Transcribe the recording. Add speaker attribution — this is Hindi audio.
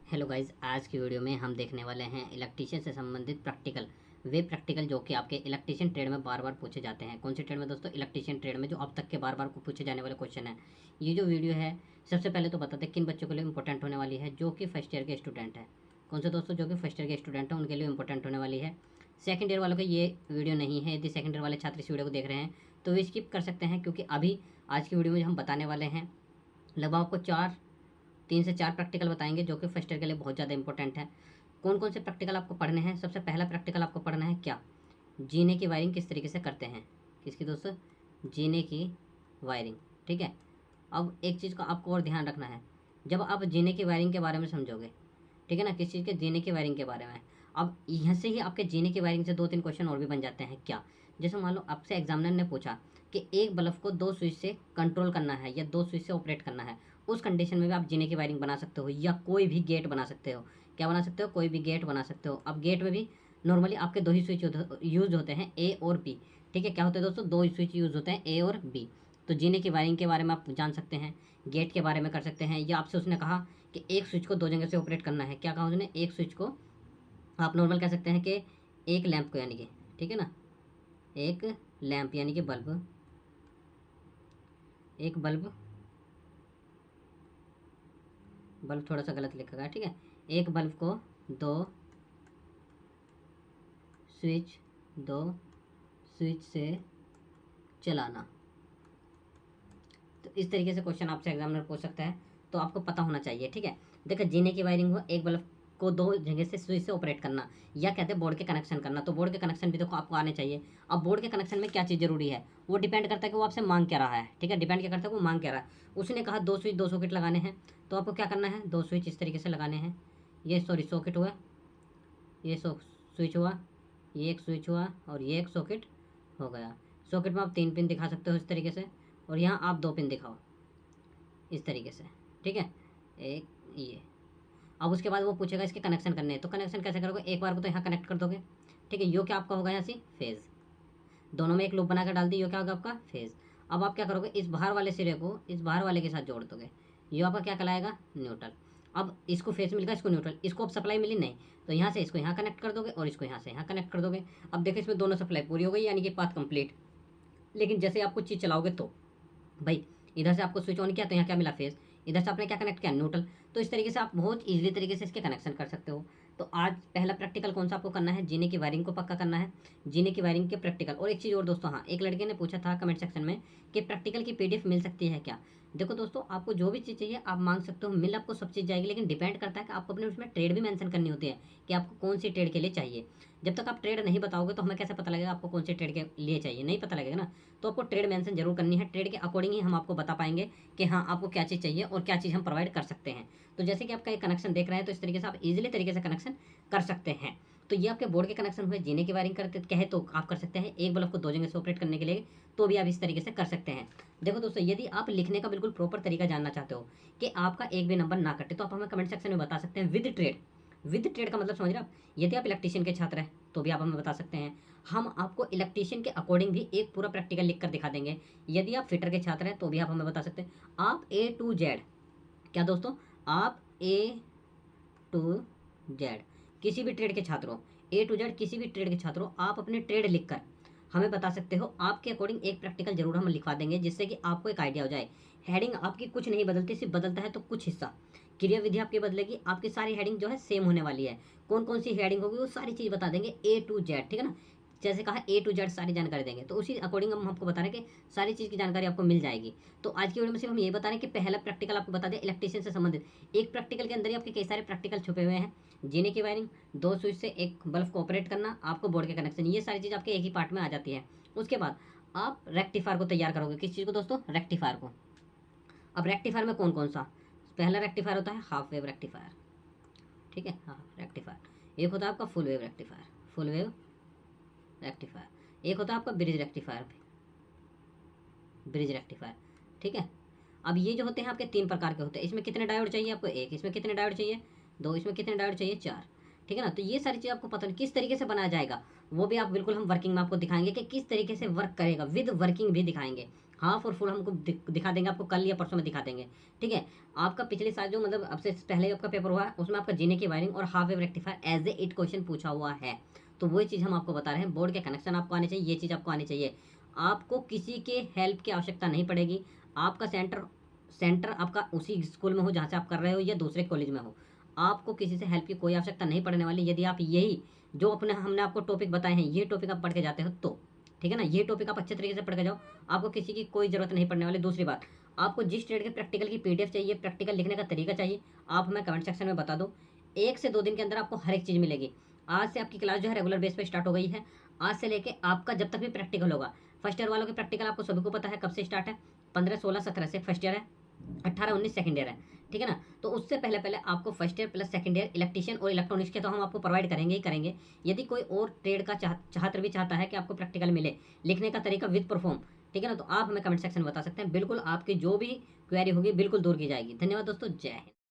Speaker 1: हेलो गाइज, आज की वीडियो में हम देखने वाले हैं इलेक्ट्रीशियन से संबंधित प्रैक्टिकल वे प्रैक्टिकल जो कि आपके इलेक्ट्रीशियन ट्रेड में बार बार पूछे जाते हैं। कौन से ट्रेड में दोस्तों? इलेक्ट्रीशियन ट्रेड में, जो अब तक के बार बार को पूछे जाने वाले क्वेश्चन है। ये जो वीडियो है, सबसे पहले तो बताते हैं किन बच्चों के लिए इंपॉर्टेंट होने वाली है, जो कि फर्स्ट ईयर के स्टूडेंट है। कौन से दोस्तों? जो कि फर्स्ट ईयर के स्टूडेंट हैं उनके लिए इंपॉर्टेंट होने वाली है। सेकंड ईयर वालों को ये वीडियो नहीं है। यदि सेकंड ईयर वाले छात्र इस वीडियो को देख रहे हैं तो वे स्किप कर सकते हैं, क्योंकि अभी आज की वीडियो में हम बताने वाले हैं लगभग आपको 3 से 4 प्रैक्टिकल बताएंगे, जो कि फर्स्ट ईयर के लिए बहुत ज़्यादा इंपॉर्टेंट है। कौन कौन से प्रैक्टिकल आपको पढ़ने हैं? सबसे पहला प्रैक्टिकल आपको पढ़ना है क्या? जीने की वायरिंग किस तरीके से करते हैं। किसकी दोस्तों? जीने की वायरिंग। ठीक है। अब एक चीज़ का आपको और ध्यान रखना है, जब आप जीने की वायरिंग के बारे में समझोगे, ठीक है ना, किस चीज़ के? जीने की वायरिंग के बारे में। अब यहाँ से ही आपके जीने की वायरिंग से 2-3 क्वेश्चन और भी बन जाते हैं। क्या? जैसे मान लो आपसे एग्जामिनर ने पूछा कि एक बल्ब को 2 स्विच से कंट्रोल करना है या 2 स्विच से ऑपरेट करना है, उस कंडीशन में भी आप जीने की वायरिंग बना सकते हो, या कोई भी गेट बना सकते हो। क्या बना सकते हो? कोई भी गेट बना सकते हो। अब गेट में भी नॉर्मली आपके 2 ही स्विच यूज होते हैं, ए और बी। ठीक है। क्या होते हैं दोस्तों? 2 स्विच यूज होते हैं, ए और बी। तो जीने की वायरिंग के बारे में आप जान सकते हैं, गेट के बारे में कर सकते हैं। या आपसे उसने कहा कि एक स्विच को 2 जगह से ऑपरेट करना है। क्या कहा उसने? एक स्विच को आप नॉर्मल कह सकते हैं कि एक लैंप को, यानी कि, ठीक है ना, एक लैंप यानी कि बल्ब, एक बल्ब, बल्ब थोड़ा सा गलत लिखा गया, ठीक है। एक बल्ब को दो स्विच दो स्विच से चलाना। तो इस तरीके से क्वेश्चन आपसे एग्जामिनर पूछ सकता है, तो आपको पता होना चाहिए। ठीक है। देखो, जीने की वायरिंग हुआ, एक बल्ब को 2 जगह से स्विच से ऑपरेट करना, या कहते हैं बोर्ड के कनेक्शन करना। तो बोर्ड के कनेक्शन भी देखो आपको आने चाहिए। अब बोर्ड के कनेक्शन में क्या चीज़ जरूरी है, वो डिपेंड करता है कि वो आपसे मांग क्या रहा है। ठीक है। डिपेंड क्या करता है, वो मांग क्या रहा है। उसने कहा 2 स्विच 2 सॉकेट लगाने हैं, तो आपको क्या करना है? 2 स्विच इस तरीके से लगाने हैं। ये सॉकेट हुआ, ये स्विच हुआ, ये एक स्विच हुआ, और ये एक सॉकेट हो गया। सॉकेट में आप 3 पिन दिखा सकते हो इस तरीके से, और यहाँ आप 2 पिन दिखाओ इस तरीके से। ठीक है। एक ये। अब उसके बाद वो पूछेगा इसके कनेक्शन करने हैं, तो कनेक्शन कैसे करोगे? एक बार को तो यहाँ कनेक्ट कर दोगे। ठीक है। यो क्या आपका होगा? यहाँ से फेज़, दोनों में एक लूप बनाकर डाल दी, यो क्या होगा आपका? फेज़। अब आप क्या करोगे? इस बाहर वाले सिरे को इस बाहर वाले के साथ जोड़ दोगे, यो आपका क्या कहलाएगा? न्यूट्रल। अब इसको फेस मिल गया, इसको न्यूट्रल, इसको अब सप्लाई मिली नहीं, तो यहाँ से इसको यहाँ कनेक्ट कर दोगे और इसको यहाँ से यहाँ कनेक्ट कर दोगे। अब देखो, इसमें दोनों सप्लाई पूरी हो गई, यानी कि पाथ कंप्लीट। लेकिन जैसे आप कुछ चीज़ चलाओगे तो भाई, इधर से आपको स्विच ऑन किया तो यहाँ क्या मिला? फेज। इधर से आपने क्या कनेक्ट किया? न्यूट्रल। तो इस तरीके से आप बहुत इजीली तरीके से इसके कनेक्शन कर सकते हो। तो आज पहला प्रैक्टिकल कौन सा आपको करना है? जीने की वायरिंग को पक्का करना है, जीने की वायरिंग के प्रैक्टिकल। और एक चीज़ और दोस्तों, हाँ, एक लड़के ने पूछा था कमेंट सेक्शन में कि प्रैक्टिकल की पीडीएफ मिल सकती है क्या? देखो दोस्तों, आपको जो भी चीज़ चाहिए आप मांग सकते हो, मिल आपको सब चीज़ जाएगी, लेकिन डिपेंड करता है कि आपको अपने उसमें ट्रेड भी मेंशन करनी होती है कि आपको कौन सी ट्रेड के लिए चाहिए। जब तक आप ट्रेड नहीं बताओगे तो हमें कैसे पता लगेगा आपको कौन सी ट्रेड के लिए चाहिए? नहीं पता लगेगा ना। तो आपको ट्रेड मेंशन जरूर करनी है, ट्रेड के अकॉर्डिंग ही हम आपको बता पाएंगे कि हाँ आपको क्या चीज़ चाहिए और क्या चीज़ हम प्रोवाइड कर सकते हैं। तो जैसे कि आपका एक कनेक्शन देख रहे हैं, तो इस तरीके से आप इजीली तरीके से कनेक्शन कर सकते हैं। तो ये आपके बोर्ड के कनेक्शन हुए। जीने की वायरिंग करते कहे तो आप कर सकते हैं, एक बल्ब को 2 जगह से ऑपरेट करने के लिए, तो भी आप इस तरीके से कर सकते हैं। देखो दोस्तों, यदि आप लिखने का बिल्कुल प्रॉपर तरीका जानना चाहते हो कि आपका एक भी नंबर ना कटे, तो आप हमें कमेंट सेक्शन में बता सकते हैं विद ट्रेड। विद ट्रेड का मतलब समझ रहे हैं आप? यदि आप इलेक्ट्रीशियन के छात्र हैं तो भी आप हमें बता सकते हैं, हम आपको इलेक्ट्रीशियन के अकॉर्डिंग भी एक पूरा प्रैक्टिकल लिख कर दिखा देंगे। यदि आप फिटर के छात्र हैं तो भी आप हमें बता सकते हैं। आप A to Z, क्या दोस्तों? आप A to Z किसी भी ट्रेड के छात्र हो, A to Z किसी भी ट्रेड के छात्र हो, आप अपने ट्रेड लिखकर हमें बता सकते हो। आपके अकॉर्डिंग एक प्रैक्टिकल जरूर हम लिखवा देंगे, जिससे कि आपको एक आइडिया हो जाए। हेडिंग आपकी कुछ नहीं बदलती, सिर्फ बदलता है तो कुछ हिस्सा। क्रिया विधि आपकी बदलेगी, आपकी सारी हेडिंग जो है सेम होने वाली है। कौन कौन सी हेडिंग होगी वो सारी चीज़ बता देंगे, A to Z। ठीक है ना। जैसे कहा A to Z सारी जानकारी देंगे, तो उसी अकॉर्डिंग हम आपको बता रहे हैं कि सारी चीज़ की जानकारी आपको मिल जाएगी। तो आज की वीडियो में सिर्फ हम ये बता रहे हैं कि पहला प्रैक्टिकल आपको बता दें इलेक्ट्रीशियन से संबंधित। एक प्रैक्टिकल के अंदर ही आपके कई सारे प्रैक्टिकल छुपे हुए हैं। जीने की वायरिंग, 2 स्विच से एक बल्ब को ऑपरेट करना, आपको बोर्ड के कनेक्शन, ये सारी चीज़ आपके एक ही पार्ट में आ जाती है। उसके बाद आप रेक्टिफायर को तैयार करोगे। किस चीज़ को दोस्तों? रेक्टिफायर को। अब रेक्टिफायर में कौन कौन सा? पहला रेक्टिफायर होता है हाफ वेव रेक्टिफायर। ठीक है, हाँ, रेक्टिफायर। एक होता है आपका full wave rectifier, full wave rectifier. एक होता है आपका ब्रिज रेक्टिफायर, ब्रिज रेक्टिफायर। ठीक है। अब ये जो होते हैं आपके 3 प्रकार के होते हैं। इसमें कितने डायोड चाहिए आपको? 1। इसमें कितने डायोड चाहिए? 2। इसमें कितने डायोड चाहिए? 4। ठीक है ना। तो ये सारी चीज़ आपको पता नहीं किस तरीके से बनाया जाएगा, वो भी आप बिल्कुल हम वर्किंग में आपको दिखाएंगे कि किस तरीके से वर्क करेगा, विद वर्किंग भी दिखाएंगे। हाफ और फुल हमको दिखा देंगे, आपको कल या परसों में दिखा देंगे, ठीक है। आपका पिछले साल जो मतलब अब से पहले आपका पेपर हुआ है उसमें आपका जीने की वायरिंग और half wave rectifier as a it question पूछा हुआ है। तो वही चीज़ हम आपको बता रहे हैं, बोर्ड के कनेक्शन आपको आने चाहिए, ये चीज़ आपको आनी चाहिए। आपको किसी के हेल्प की आवश्यकता नहीं पड़ेगी। आपका सेंटर आपका उसी स्कूल में हो जहाँ से आप कर रहे हो या दूसरे कॉलेज में हो, आपको किसी से हेल्प की कोई आवश्यकता नहीं पड़ने वाली। यदि आप यही जो हमने आपको टॉपिक बताए हैं ये टॉपिक आप पढ़ के जाते हो तो ठीक है ना, ये टॉपिक आप अच्छे तरीके से पढ़ के जाओ, आपको किसी की कोई जरूरत नहीं पड़ने वाली। दूसरी बात, आपको जिस ट्रेड के प्रैक्टिकल की पीडीएफ चाहिए, प्रैक्टिकल लिखने का तरीका चाहिए, आप हमें कमेंट सेक्शन में बता दो। 1 से 2 दिन के अंदर आपको हर एक चीज़ मिलेगी। आज से आपकी क्लास जो है रेगुलर बेस पे स्टार्ट हो गई है। आज से लेके आपका जब तक भी प्रैक्टिकल होगा, फर्स्ट ईयर वालों के प्रैक्टिकल आपको सभी को पता है कब से स्टार्ट है, 15, 16, 17 से फर्स्ट ईयर है, 18, 19 सेकंड ईयर है, ठीक है ना। तो उससे पहले पहले आपको first year plus second year electrician और इलेक्ट्रॉनिक्स के तो हम आपको प्रोवाइड करेंगे ही करेंगे। यदि कोई और ट्रेड का छात्र भी चाहता है कि आपको प्रैक्टिकल मिले, लिखने का तरीका विद परफॉर्म, ठीक है ना, तो आप हमें कमेंट सेक्शन में बता सकते हैं। बिल्कुल आपकी जो भी क्वेरी होगी बिल्कुल दूर की जाएगी। धन्यवाद दोस्तों, जय हिंद।